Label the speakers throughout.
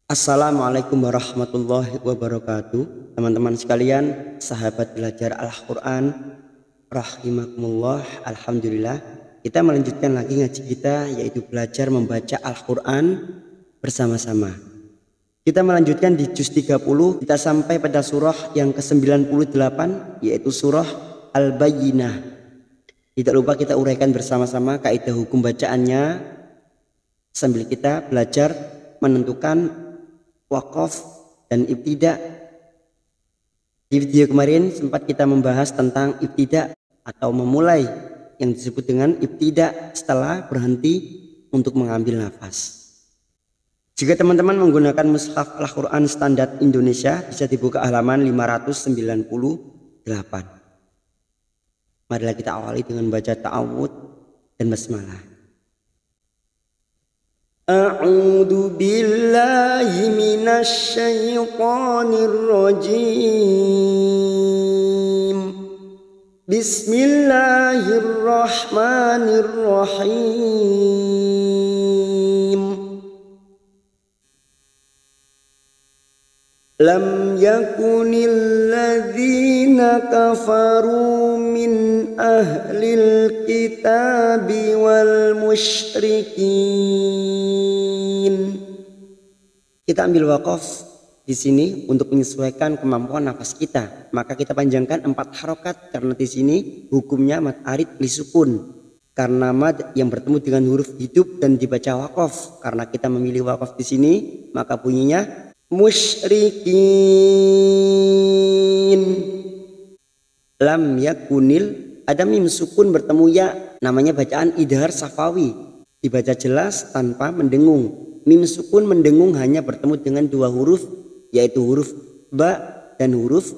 Speaker 1: Assalamualaikum warahmatullahi wabarakatuh. Teman-teman sekalian, sahabat belajar Al-Quran rahimakumullah. Alhamdulillah, kita melanjutkan lagi ngaji kita, yaitu belajar membaca Al-Quran bersama-sama. Kita melanjutkan di juz 30. Kita sampai pada surah yang ke-98, yaitu surah Al-Bayyinah. Tidak lupa kita uraikan bersama-sama kaidah hukum bacaannya sambil kita belajar menentukan wakaf dan ibtida. Di video kemarin sempat kita membahas tentang ibtida atau memulai, yang disebut dengan ibtida setelah berhenti untuk mengambil nafas. Jika teman-teman menggunakan mushaf Al-Quran standar Indonesia, bisa dibuka halaman 598. Marilah kita awali dengan baca ta'awud dan basmalah. A'udzu billahi minasy syaithanir rajim. Bismillahirrahmanirrahim. Lam yakunil ladzina kafaru min ahlil kitabi wal musyrikin. Kita ambil wakaf di sini untuk menyesuaikan kemampuan nafas kita. Maka kita panjangkan 4 harokat karena di sini hukumnya mad arid li sukun. Karena mad yang bertemu dengan huruf hidup dan dibaca wakaf. Karena kita memilih wakaf di sini, maka bunyinya musyrikin. Lam yakunil, ada mim sukun bertemu ya, namanya bacaan idhar safawi, dibaca jelas tanpa mendengung. Mim sukun mendengung hanya bertemu dengan 2 huruf, yaitu huruf ba dan huruf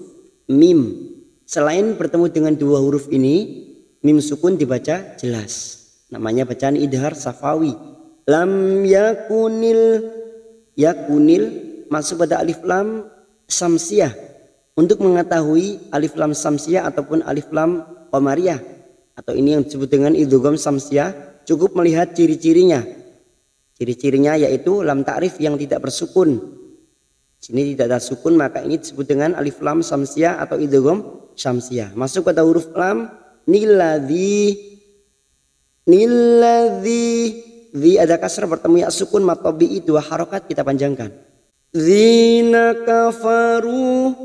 Speaker 1: mim. Selain bertemu dengan 2 huruf ini, mim sukun dibaca jelas, namanya bacaan idhar safawi. Lam yakunil, yakunil masuk pada alif lam samsiyah. Untuk mengetahui alif lam samsiyah ataupun alif lam qamariyah, atau ini yang disebut dengan idgham samsiyah, cukup melihat ciri-cirinya. Ciri-cirinya yaitu lam ta'rif yang tidak bersukun. Sini tidak ada sukun, maka ini disebut dengan alif lam samsiyah atau idgham samsiyah. Masuk pada huruf lam, niladzi, niladzi, di ada kasrah bertemu ya sukun matobi'i 2 harokat kita panjangkan. Zina kafaru,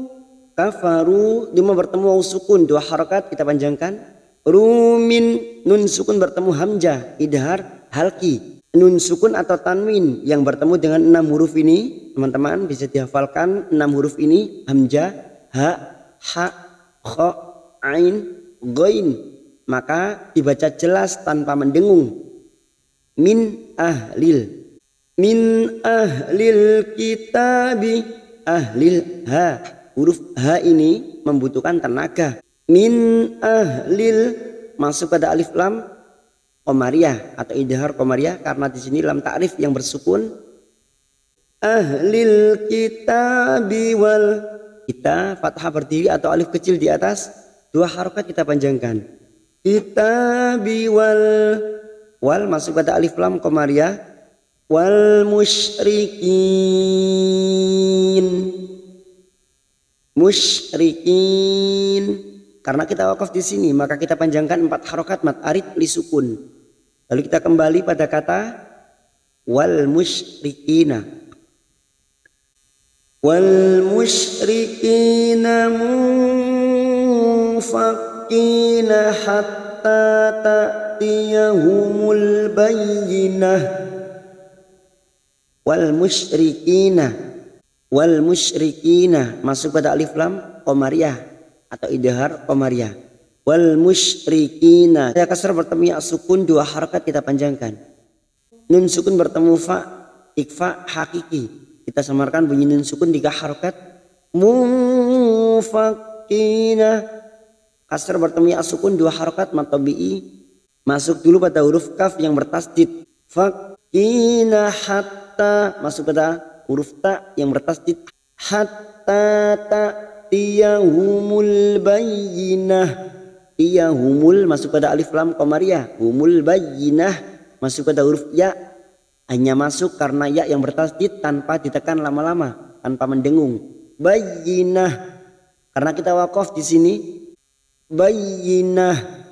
Speaker 1: kafaru cuma bertemu sukun 2 harokat kita panjangkan. Rumin, nun sukun bertemu hamzah idhar halki. Nun sukun atau tanwin yang bertemu dengan 6 huruf ini, teman-teman bisa dihafalkan 6 huruf ini: hamzah, ha, ha, kha, ain, ghain. Maka dibaca jelas tanpa mendengung. Min ahlil, min ahlil kitabi, ahlil ha, huruf ha ini membutuhkan tenaga. Min ahlil masuk pada alif lam qamariyah atau idhar qamariyah karena di sini lam ta'rif yang bersukun. Ahlil kitabi wal, kita fathah berdiri atau alif kecil di atas 2 harokat kita panjangkan. Kitabi wal, wal masuk pada alif lam qamariyah. Wal musyrikin, musyrikin. Karena kita wakaf di sini, maka kita panjangkan 4 harokat mad arid li sukun. Lalu kita kembali pada kata wal musyrikina. Wal musyrikina munfakina hatta ta'tiyahumul bayyinah. Wal musyrikina, wal musyrikina masuk pada alif lam qamariyah atau idhar qamariyah. Wal musyrikina, ada kasrah bertemu ya sukun 2 harokat kita panjangkan. Nun sukun bertemu fa, ikfa hakiki, kita samarkan bunyi nun sukun 3 harokat. Mufakina, kasrah bertemu ya sukun 2 harokat matobi'i, masuk dulu pada huruf kaf yang bertasdid. Fakina hatta, masuk pada huruf ta yang bertasdid. Hatta ta tiyahumul bayyinah, tiyahumul masuk pada alif lam qamariyah. Humul bayyinah masuk pada huruf ya hanya masuk karena ya yang bertasdid tanpa ditekan lama-lama, tanpa mendengung. Bayyinah, karena kita wakaf di sini. Bayyinah,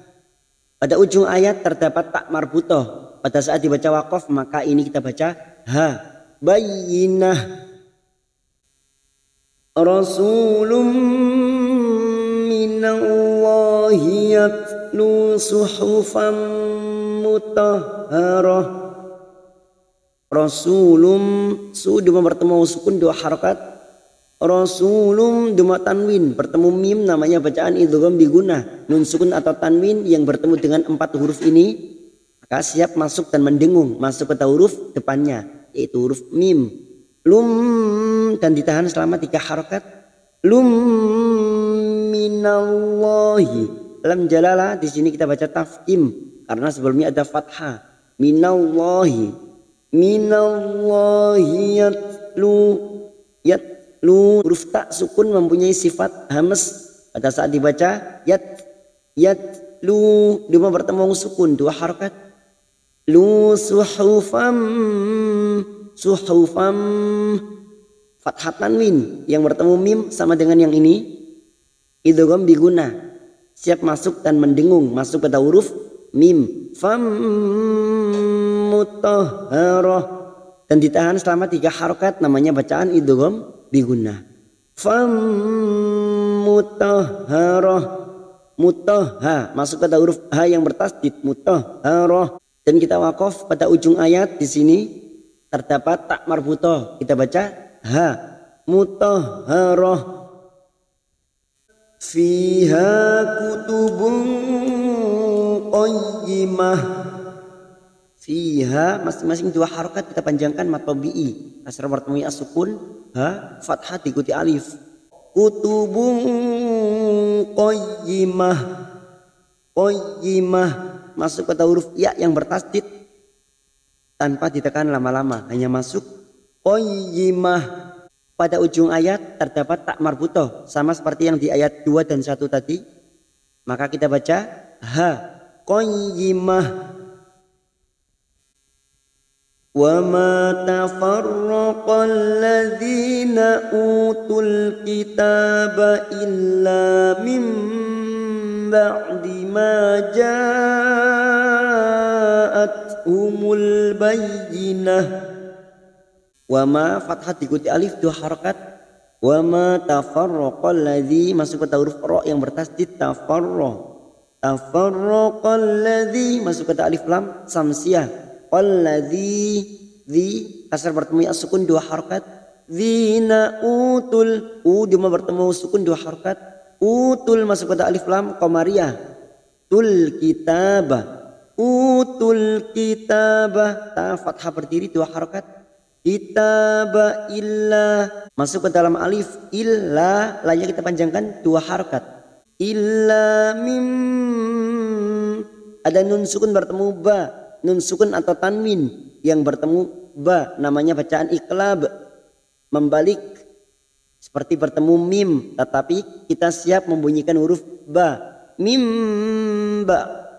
Speaker 1: pada ujung ayat terdapat tak marbutoh. Pada saat dibaca wakaf maka ini kita baca ha. Bayyinah. Rasulun minallahi yatlu suhufan mutahharah. Rasulum duma bertemu sukun 2 harakat. Rasulum duma tanwin bertemu mim, namanya bacaan idgham biguna. Nun sukun atau tanwin yang bertemu dengan 4 huruf ini maka siap masuk dan mendengung, masuk ke huruf depannya yaitu huruf mim. Lum, dan ditahan selama 3 harakat. Lum minallahi. Lam jalalah di sini kita baca tafkim karena sebelumnya ada fathah. Minallahi. Minallahi yatlu, huruf tak sukun mempunyai sifat hamas pada saat dibaca yatlu duma bertemu sukun 2 harakat. Lu suhufam fathah tanwin yang bertemu mim sama dengan yang ini idgham biguna, siap masuk dan mendengung, masuk pada huruf mim. Fam mutahharah, dan ditahan selama 3 harakat, namanya bacaan idgham biguna. Fam mutahharah, mutahha masuk pada huruf ha yang bertasdid mutahharah, dan kita wakaf pada ujung ayat. Di sini terdapat tak marbutoh, kita baca ha mutahharah. Fiha kutubun qayyimah. Fiha masing-masing 2 harakat kita panjangkan mat tabi'i, kasrah bertemu as-sukun, ha fathah diikuti alif. Kutubun qayyimah, qayyimah masuk pada huruf ya yang bertasdid tanpa ditekan lama-lama, hanya masuk qayyimah. Pada ujung ayat terdapat tak marbutoh sama seperti yang di ayat 2 dan 1 tadi, maka kita baca ha qayyimah. Wa ma tafarraqal ladzina utul kitaba illa mim ba'di ma ja'athumul bayyinah. Wa ma fathah diikuti alif 2 harakat. Wa ma tafarraqal ladzi masuk pada huruf ra yang bertasdid tafarrah. Tafarraqal ladzi masuk pada alif lam samsiyah. Qal ladzi dzi kasar bertemu as-sukun 2 harakat. Dzina utul duma bertemu sukun 2 harakat. Utul masuk pada alif lam qamariyah. Tul kitabah. Utul kitabah ta fathah berdiri 2 harakat. Kitaba illa masuk ke dalam alif illa, lainnya kita panjangkan 2 harakat. Illa mim, ada nun sukun bertemu ba, nun sukun atau tanwin yang bertemu ba, namanya bacaan iqlab, membalik seperti bertemu mim, tetapi kita siap membunyikan huruf ba. Mim ba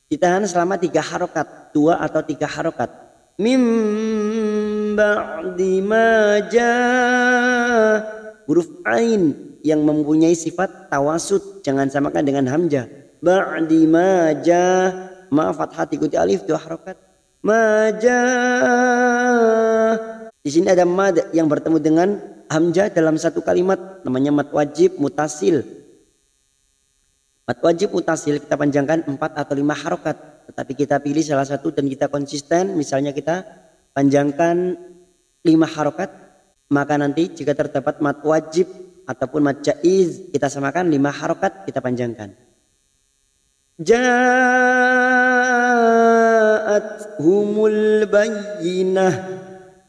Speaker 1: ditahan selama 3 harakat, 2 atau 3 harakat. Mim ba'di ma ja', huruf ain yang mempunyai sifat tawasud, jangan samakan dengan hamzah. Ba'di ma ja', ma fathah diikuti alif 2 harakat. Ma ja', di sini ada mad yang bertemu dengan hamzah dalam satu kalimat, namanya mad wajib mutasil. Mad wajib mutasil kita panjangkan 4 atau 5 harakat, tetapi kita pilih salah satu dan kita konsisten, misalnya kita panjangkan 5 harakat, maka nanti jika terdapat mad wajib ataupun mad jaiz kita samakan 5 harakat kita panjangkan. Ja'at humul bayyinah,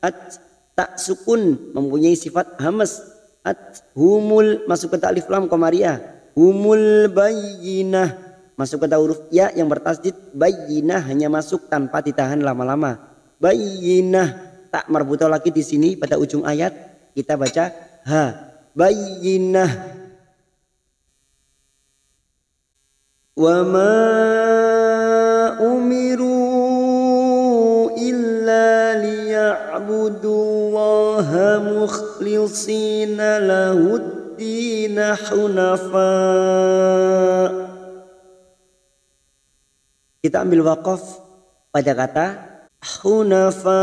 Speaker 1: at tak sukun mempunyai sifat hamas. At humul masuk ke alif lam qamariyah. Humul bayyinah masuk ke huruf ya yang bertasdid bayyinah, hanya masuk tanpa ditahan lama-lama. Bayyinah tak marbutoh lagi di sini pada ujung ayat kita baca ha bayyinah. Wa ma umiru illa liya'budullaha mukhlishina lahuddin hunafa. Kita ambil waqaf pada kata hunafa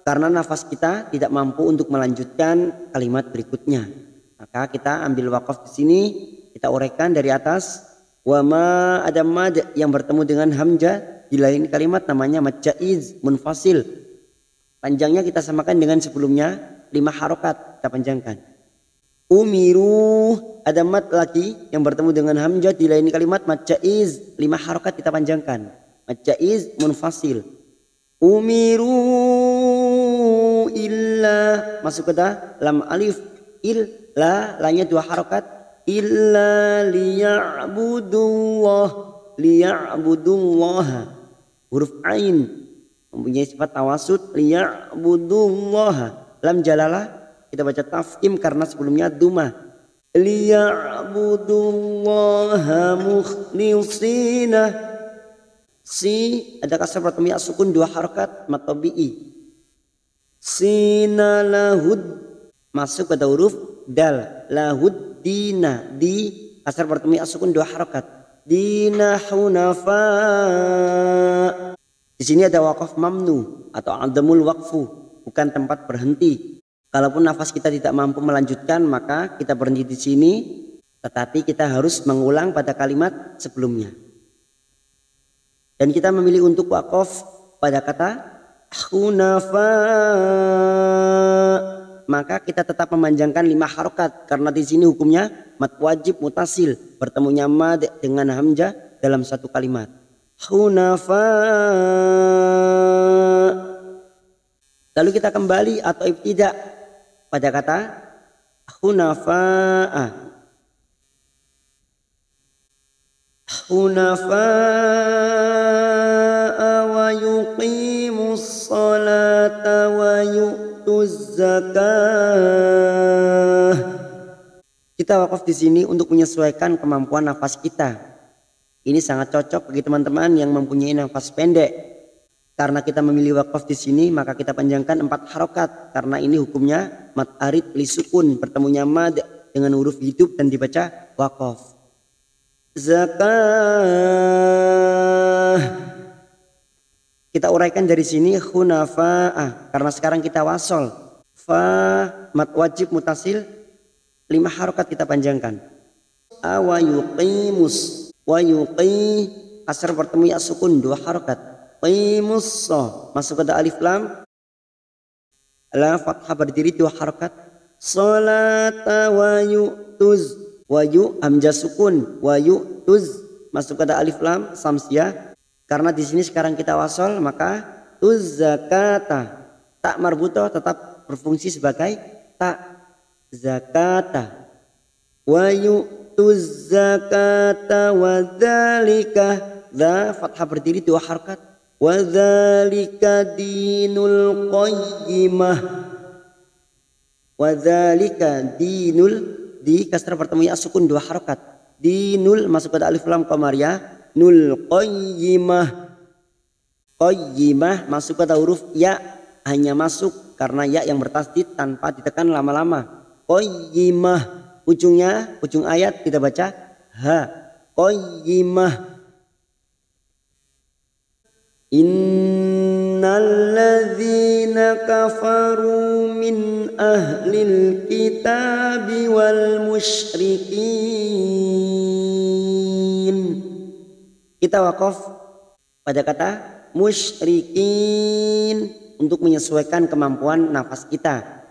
Speaker 1: karena nafas kita tidak mampu untuk melanjutkan kalimat berikutnya. Maka kita ambil waqaf di sini, kita uraikan dari atas. Wa ma ada mad yang bertemu dengan hamzah di lain kalimat namanya mad jaiz munfasil. Panjangnya kita samakan dengan sebelumnya 5 harokat kita panjangkan. Umiru ada mad lagi yang bertemu dengan hamzah di lain kalimat mad jaiz 5 harokat kita panjangkan. Mad jaiz munfasil. Umiru illa masuk ke lam alif illa lanya 2 harokat illa liya'budullah huruf ain mempunyai sifat tawasud liya'budullah. Lam jalalah kita baca tafkhim karena sebelumnya dumah. Liya'budullaha mukhlishina si ada kasar bertemu ya sukun 2 harakat mad tabi'i. Sina lahud masuk pada huruf dal lahud dina di kasar bertemu ya sukun 2 harakat. Dina hunafa. Di sini ada waqaf mamnu atau adamul waqfu, bukan tempat berhenti. Kalaupun nafas kita tidak mampu melanjutkan maka kita berhenti di sini, tetapi kita harus mengulang pada kalimat sebelumnya. Dan kita memilih untuk waqaf pada kata hunafa, maka kita tetap memanjangkan 5 harokat karena di sini hukumnya mad wajib mutasil, bertemunya mad dengan hamzah dalam satu kalimat. Hunafa. Lalu kita kembali atau ibtida pada kata hunafa'a. Hunafa'a wa yuqimus salata wa yu'tuz zakah. Kita wakaf di sini untuk menyesuaikan kemampuan nafas kita. Ini sangat cocok bagi teman-teman yang mempunyai nafas pendek. Karena kita memilih wakaf di sini maka kita panjangkan 4 harokat karena ini hukumnya mad arid li sukun, bertemunya mad dengan huruf hidup dan dibaca wakaf. Zakah. Kita uraikan dari sini hunafa'ah karena sekarang kita wasol. Fa mad wajib mutasil 5 harokat kita panjangkan. Wa yuqimus wa yuqi kasar bertemu ya sukun 2 harokat. Qimus masuk ke alif lam. La fathah berdiri 2 harokat. Salata wa yu'tuz wa yu hamzah sukun wa yu'tuz masuk ke alif lam samsiah. Karena di sini sekarang kita wasol maka tuz zakata tak marbutoh tetap berfungsi sebagai tak zakata wa yu'tuz zakata wa dzalika dza fathah berdiri 2 harokat. Wa dzalika dinul qayyimah. Wa dzalika dinul di kasrah bertemu ya sukun 2 harokat. Dinul masuk pada alif lam qamariyah. Nul qayyimah. Qayyimah masuk pada huruf ya hanya masuk karena ya yang bertasdid tanpa ditekan lama-lama. Qayyimah ujungnya ujung ayat kita baca ha. Qayyimah. Innalladzina kafaru min ahlil kitabi wal musyrikin. Kita wakaf pada kata musyrikin untuk menyesuaikan kemampuan nafas kita.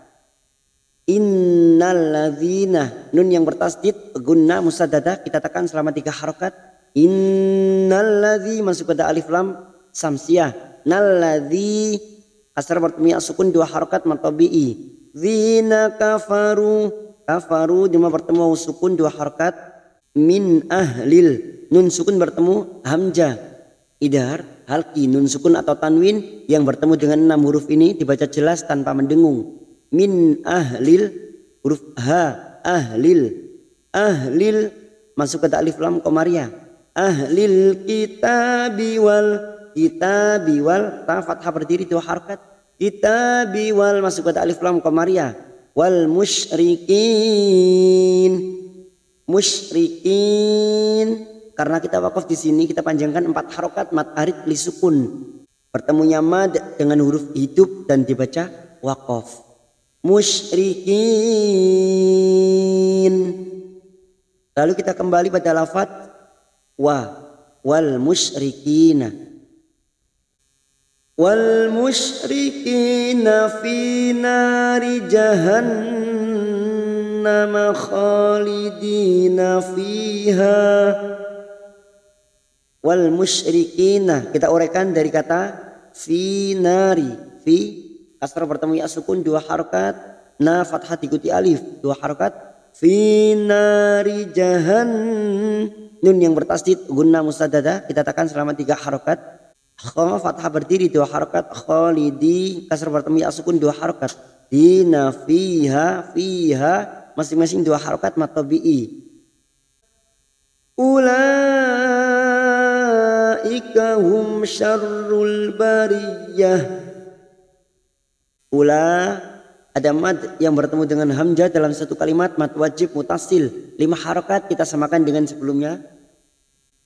Speaker 1: Innalladzina nun yang bertasdid gunnah musaddadah kita tekan selama 3 harokat. Innalladzi masuk pada alif lam samsiah. Nalladzi kasar bertemu sukun 2 harokat mad tabi'i. Dzina kafaru kafaru cuma bertemu sukun 2 harokat. Min ahlil nun sukun bertemu hamzah idhar halki nun sukun atau tanwin yang bertemu dengan 6 huruf ini dibaca jelas tanpa mendengung. Min ahlil huruf ha ahlil ahlil masuk ke alif lam qamariyah. Ahlil kitabi wal kitabi wal ta fathah berdiri 2 harokat. Kitabi wal masuk pada alif lam qamariyah. Wal musyrikin. Musyrikin. Karena kita wakaf di sini kita panjangkan 4 harokat mad arid li sukun. Bertemunya mad dengan huruf hidup dan dibaca wakaf. Musyrikin. Lalu kita kembali pada lafaz wal musyrikina. Wal musyrikina fi nari jahannam khalidina fiha. Wal musyrikina kita uraikan dari kata fi nari. Fi kasrah bertemu ya sukun 2 harokat, na fathah diikuti alif 2 harokat. Fi nari jahannam, nun yang bertasdid gunna musaddada kita tekan selama 3 harokat. Kha fathah berdiri 2 harokat. Khalidi kasrah bertemu ya sukun 2 harokat. Dina fiha masing-masing 2 harokat mad tabi'i. Ulaika hum syarrul bariyah. Ada mad yang bertemu dengan hamzah dalam satu kalimat, mad wajib mutasil 5 harokat kita samakan dengan sebelumnya.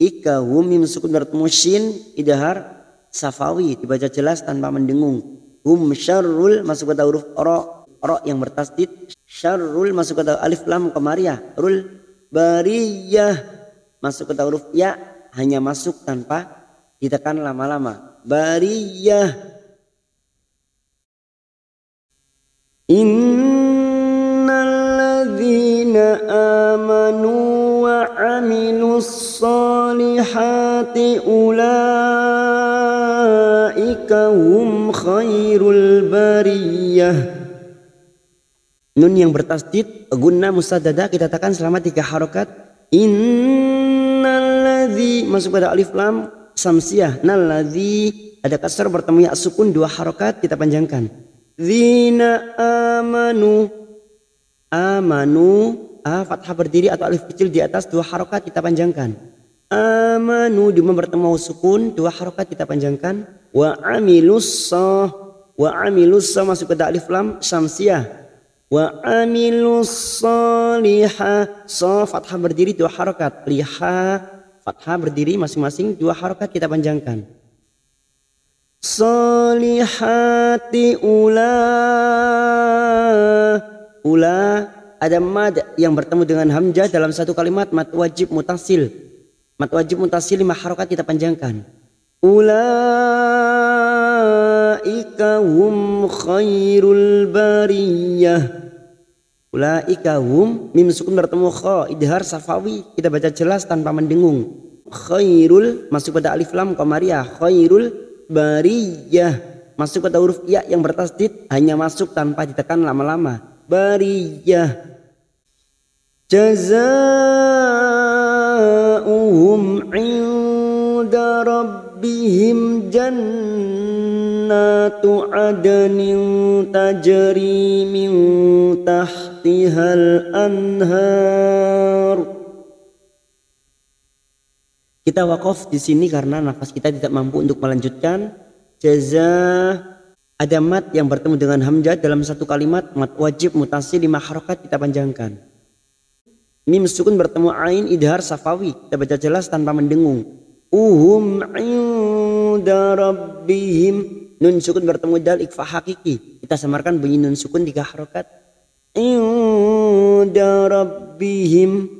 Speaker 1: Ika hum mim sukun bertemu shin idhar safawi dibaca jelas tanpa mendengung. Hum syarrul masuk pada huruf ro yang bertasdid. Syarrul masuk pada alif lam qamariyah. Rul bariyah masuk ke huruf ya hanya masuk tanpa ditekan lama-lama. Bariyah. Innalladzina amanu wa amilus solihati ulaika hum khairul bariyah. Nun yang bertasdid gunna musaddada kita tekan selama 3 harokat. Innalladzi masuk pada alif lam samsiyah. Nalladzi ada kasar bertemu ya sukun 2 harokat kita panjangkan. Zina amanu. Amanu fathah berdiri atau alif kecil di atas 2 harokat kita panjangkan. Amanu di bertemu sukun 2 harokat kita panjangkan. Wa amilus masuk pada alif lam samsiyah. Wa amilus solihah. So fathah berdiri 2 harokat. Liha fathah berdiri masing-masing 2 harokat kita panjangkan. Solihati ula ada mad yang bertemu dengan hamzah dalam satu kalimat, mad wajib mutasil. Mad wajib mutasil 5 harokat kita panjangkan. Ulaika hum khairul bariyah. Ulaika hum mim sukun bertemu kha idhar safawi kita baca jelas tanpa mendengung. Khairul masuk pada alif lam qamariyah. Khairul bariyah masuk pada huruf ya yang bertasdid hanya masuk tanpa ditekan lama-lama. Bariyah. Jazaa'uhum 'inda rabbihim jannatu 'adnin tajri min tahtihal anhar. Kita wakaf di sini karena nafas kita tidak mampu untuk melanjutkan. Ada mad yang bertemu dengan hamzah dalam satu kalimat, mad wajib mutasil 5 harokat kita panjangkan. Mim sukun bertemu ain idhar safawi kita baca jelas tanpa mendengung. Uhum inda rabbihim. Nun sukun bertemu dal ikfa hakiki kita samarkan bunyi nun sukun 3 harokat. Inda rabbihim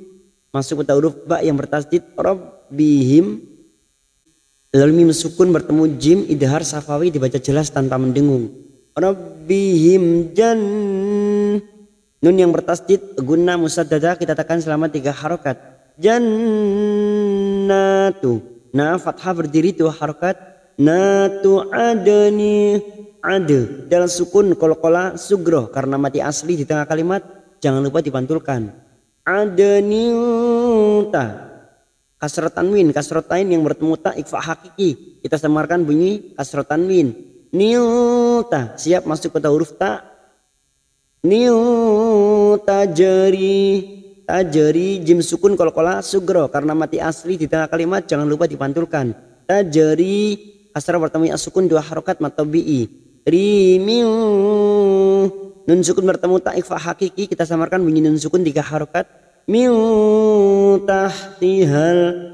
Speaker 1: masuk pada huruf ba yang bertasdid rabbihim. Lalu mim sukun bertemu jim idhar safawi dibaca jelas tanpa mendengung. Rabbihim jan. Nun yang bertasdid gunna musaddada kita tekan selama 3 harokat. Jannatu. Nah fathah berdiri 2 harokat. Natu adani ade. Dalam sukun kol-kola sugro karena mati asli di tengah kalimat jangan lupa dipantulkan. Adani ta. Kasrah tanwin, kasrah tain yang bertemu ta ikfa hakiki kita samarkan bunyi kasrah tanwin. Nilta siap masuk pada huruf ta. Nil tajari jim sukun kol-kola sugro karena mati asli di tengah kalimat jangan lupa dipantulkan. Tajari kasrah bertemu ya sukun 2 harokat mad tabi'i. Rimin. Nun sukun bertemu ta ikhfa hakiki, kita samarkan bunyi nun sukun 3 harokat. Min tahtihal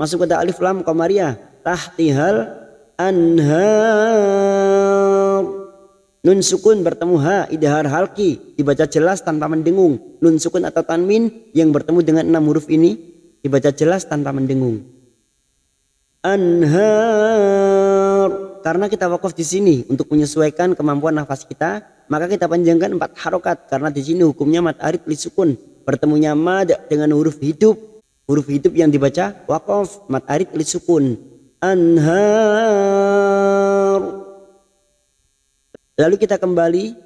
Speaker 1: masuk pada alif lam qamariyah. Tahtihal anhar. Nun sukun bertemu ha idhar halki, dibaca jelas tanpa mendengung. Nun sukun atau tanwin yang bertemu dengan 6 huruf ini dibaca jelas tanpa mendengung. Anhar. Karena kita wakaf di sini untuk menyesuaikan kemampuan nafas kita, maka kita panjangkan 4 harokat. Karena di sini hukumnya mad arid li sukun, bertemunya mad dengan huruf hidup yang dibaca wakaf mad arid li sukun. Anhar. Lalu kita kembali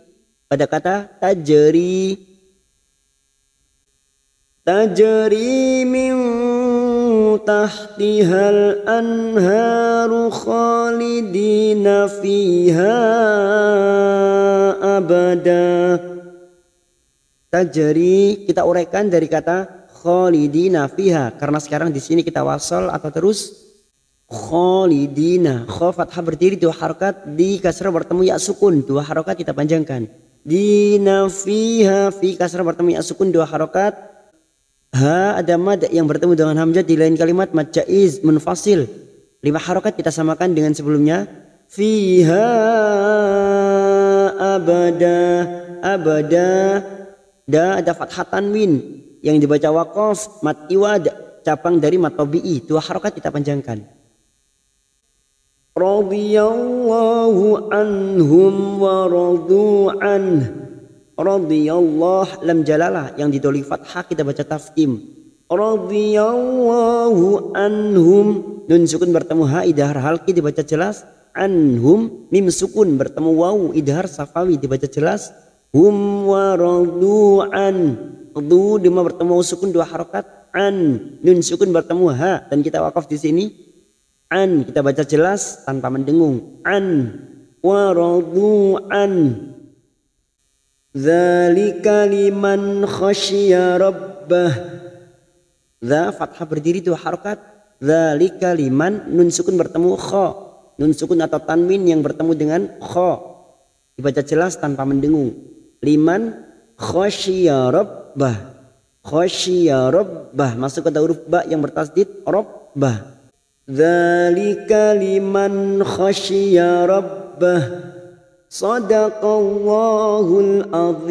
Speaker 1: pada kata tajri. Tajri min tahtihal anharu khalidina fiha abada. Tajri kita uraikan dari kata khalidina fiha, karena sekarang di sini kita wasal atau terus khalidina. Kha fathah berdiri 2 harokat, di kasrah bertemu ya sukun 2 harokat kita panjangkan. Dina fiha, fi kasrah bertemu ya sukun 2 harokat. Ha ada mad yang bertemu dengan hamzah di lain kalimat, mad jaiz munfasil 5 harokat kita samakan dengan sebelumnya. Fiha abada. Da ada fathah tanwin yang dibaca waqaf mad iwad, cabang dari mad tabi'i 2 harokat kita panjangkan. Radiyallahu anhum wa radu anh. Radiyallah lam jalalah yang didoli fathah kita baca tafkhim. Radiyallahu anhum. Nun sukun bertemu ha idhar halki dibaca jelas. Anhum mim sukun bertemu waw idhar safawi dibaca jelas. Hum wa radu an. Du dima bertemu sukun 2 harokat. An nun sukun bertemu ha dan kita wakaf di sini. An kita baca jelas tanpa mendengung. An wa radu an. Dzalika liman khasyiya rabbah. Dza fathah berdiri 2 harokat. Dzalika liman nun sukun bertemu kha. Nun sukun atau tanwin yang bertemu dengan kha dibaca jelas tanpa mendengung. Liman khasyiya rabbah. Khasyiya rabbah masuk ke huruf ba yang bertasdid rabbah. Dzalika liman khasyiya rabbah. Shadaqallahul azim.